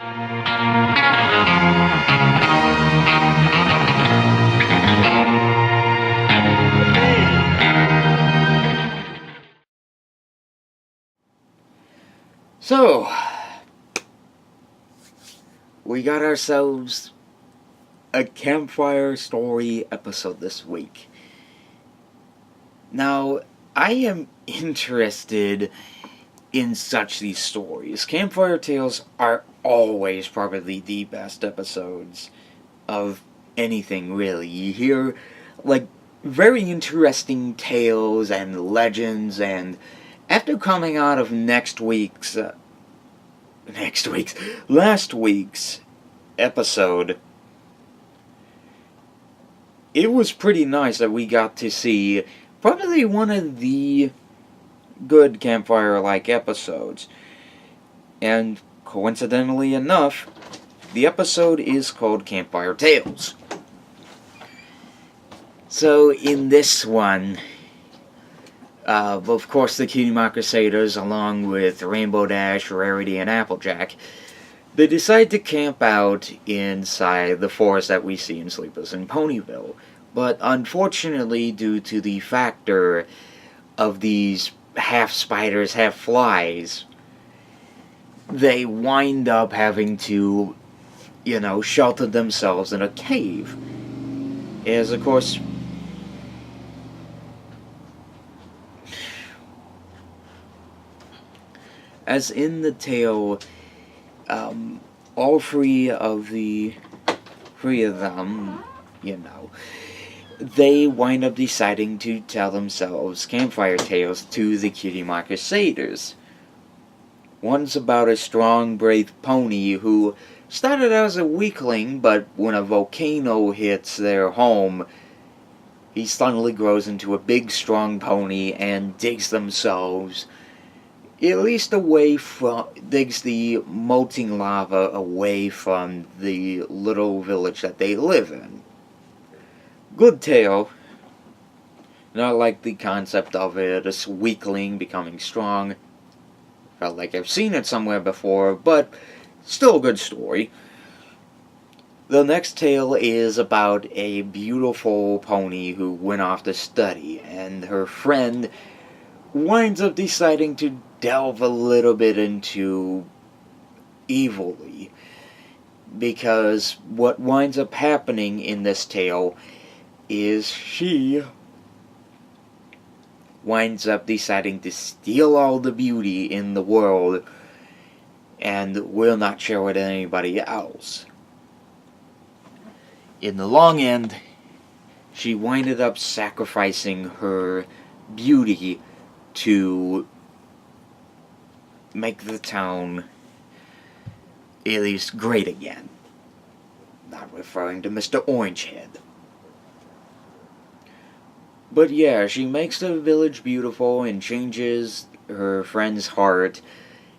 So, we got ourselves a campfire story episode this week. Now, I am interested in these stories. Campfire tales are always probably the best episodes of anything, really. You hear, very interesting tales and legends, and after coming out of last week's episode, it was pretty nice that we got to see probably one of the good campfire-like episodes. And coincidentally enough, the episode is called Campfire Tales. So in this one, of course the Cutie Mark Crusaders, along with Rainbow Dash, Rarity, and Applejack, they decide to camp out inside the forest that we see in Sleepless in Ponyville. But unfortunately, due to the factor of these half spiders, half flies, they wind up having to, shelter themselves in a cave. As, of course, as in the tale, all three of them, they wind up deciding to tell themselves campfire tales to the Cutie Mark Crusaders. One's about a strong, brave pony who started out as a weakling, but when a volcano hits their home, he suddenly grows into a big, strong pony and digs themselves digs the molten lava away from the little village that they live in. Good tale. Not like the concept of it, a weakling becoming strong. Felt like I've seen it somewhere before, but still a good story. The next tale is about a beautiful pony who went off to study, and her friend winds up deciding to delve a little bit into evilly, because what winds up happening in this tale is she winds up deciding to steal all the beauty in the world and will not share with anybody else. In the long end, she winded up sacrificing her beauty to make the town at least great again. Not referring to Mr. Orangehead. But yeah, she makes the village beautiful and changes her friend's heart,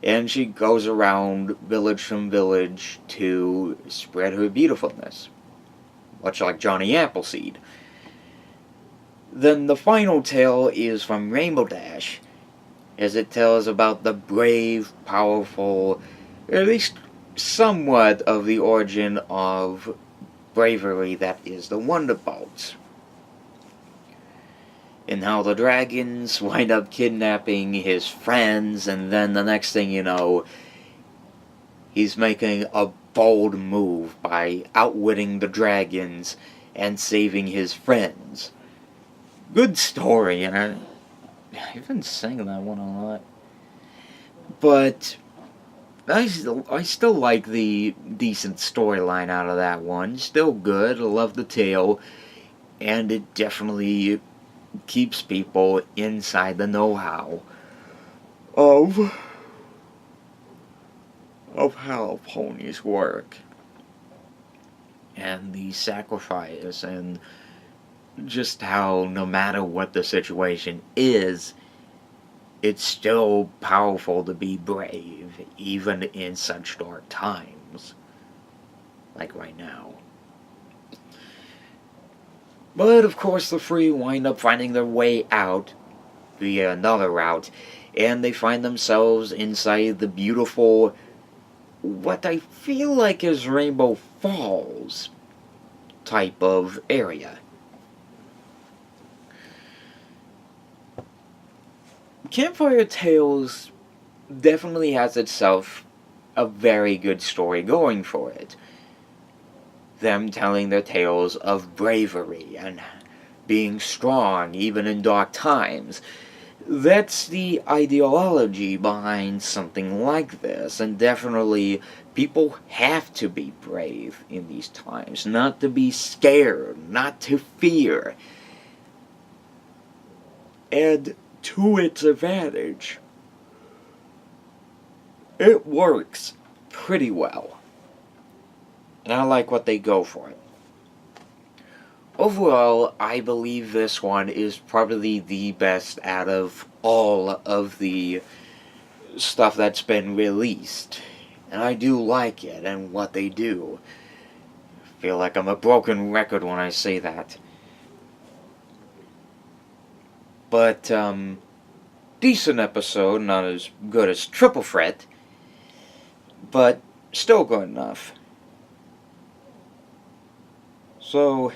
and she goes around village from village to spread her beautifulness. Much like Johnny Appleseed. Then the final tale is from Rainbow Dash, as it tells about the brave, powerful, at least somewhat of the origin of bravery that is the Wonderbolts. And how the dragons wind up kidnapping his friends, and then the next thing you know, he's making a bold move by outwitting the dragons and saving his friends. Good story, and I've been singing that one a lot. But I still like the decent storyline out of that one. Still good, I love the tale, and it definitely keeps people inside the know-how of how ponies work, and the sacrifice, and just how no matter what the situation is, it's still powerful to be brave, even in such dark times, like right now. But of course the three wind up finding their way out via another route, and they find themselves inside the beautiful what I feel like is Rainbow Falls type of area. Campfire Tales definitely has itself a very good story going for it. Them telling their tales of bravery and being strong even in dark times. That's the ideology behind something like this, and definitely people have to be brave in these times, not to be scared, not to fear. And to its advantage, it works pretty well. And I like what they go for it. Overall, I believe this one is probably the best out of all of the stuff that's been released. And I do like it and what they do. I feel like I'm a broken record when I say that. But, decent episode, not as good as Triple Threat, but still good enough. So,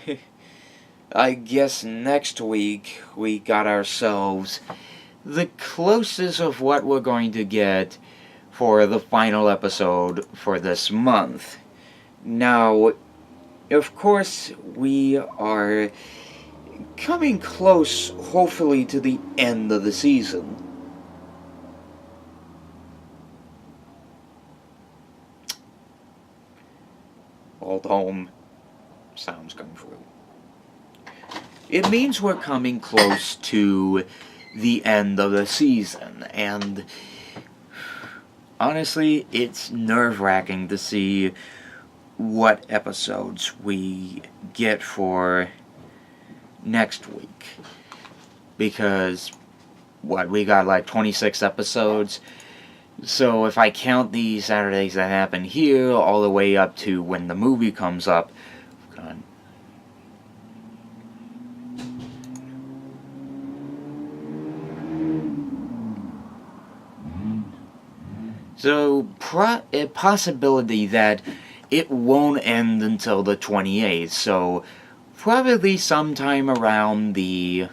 I guess next week we got ourselves the closest of what we're going to get for the final episode for this month. Now, of course, we are coming close, hopefully, to the end of the season. Old home sounds coming through. It means we're coming close to the end of the season, and honestly, it's nerve-wracking to see what episodes we get for next week. Because, we got like 26 episodes. So if I count the Saturdays that happen here all the way up to when the movie comes up, so a possibility that it won't end until the 28th, so probably sometime around the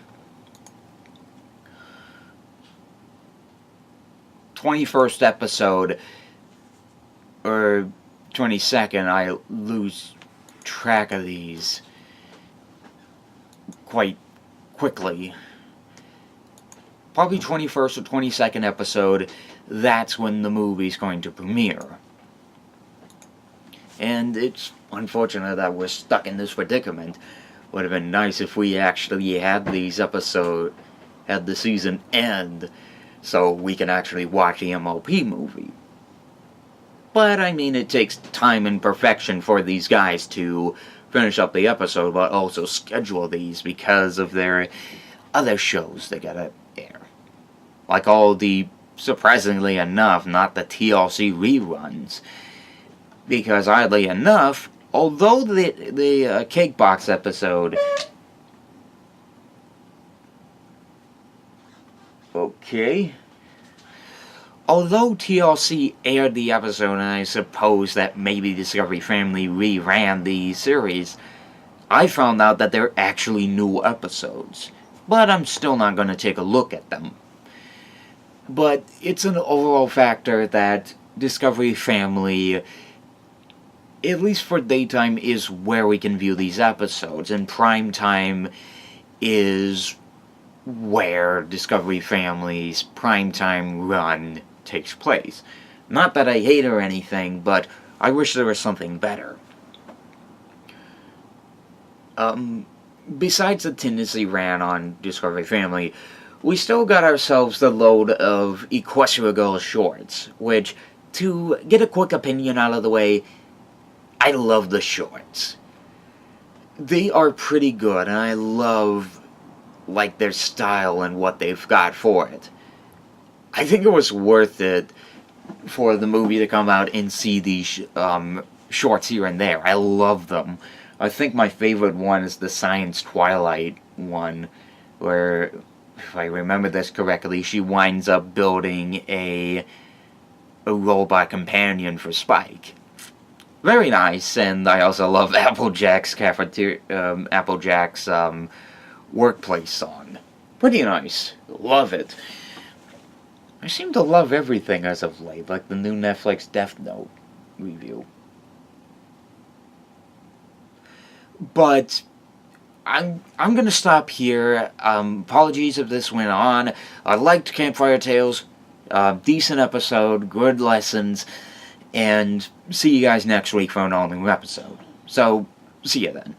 21st episode, or 22nd, I lose track of these quite quickly. Probably 21st or 22nd episode, that's when the movie's going to premiere. And it's unfortunate that we're stuck in this predicament. Would have been nice if we actually had these episodes, had the season end, so we can actually watch the MLP movie. But, I mean, it takes time and perfection for these guys to finish up the episode, but also schedule these because of their other shows they gotta air. Like all the, surprisingly enough, not the TLC reruns. Because, oddly enough, although the Cake Box episode... Okay. Although TLC aired the episode, and I suppose that maybe Discovery Family reran the series, I found out that they're actually new episodes. But I'm still not going to take a look at them. But it's an overall factor that Discovery Family, at least for daytime, is where we can view these episodes, and primetime is where Discovery Family's primetime run takes place. Not that I hate or anything, but I wish there was something better. Besides the tendency ran on Discovery Family, we still got ourselves the load of Equestria Girls shorts, which, to get a quick opinion out of the way, I love the shorts. They are pretty good, and I love, like, their style and what they've got for it. I think it was worth it for the movie to come out and see these shorts here and there. I love them. I think my favorite one is the Science Twilight one, where, if I remember this correctly, she winds up building a a robot companion for Spike. Very nice, and I also love Applejack's workplace song. Pretty nice. Love it. I seem to love everything as of late, like the new Netflix Death Note review. But I'm gonna stop here. Apologies if this went on. I liked Campfire Tales. Decent episode, good lessons, and see you guys next week for an all-new episode. So, see you then.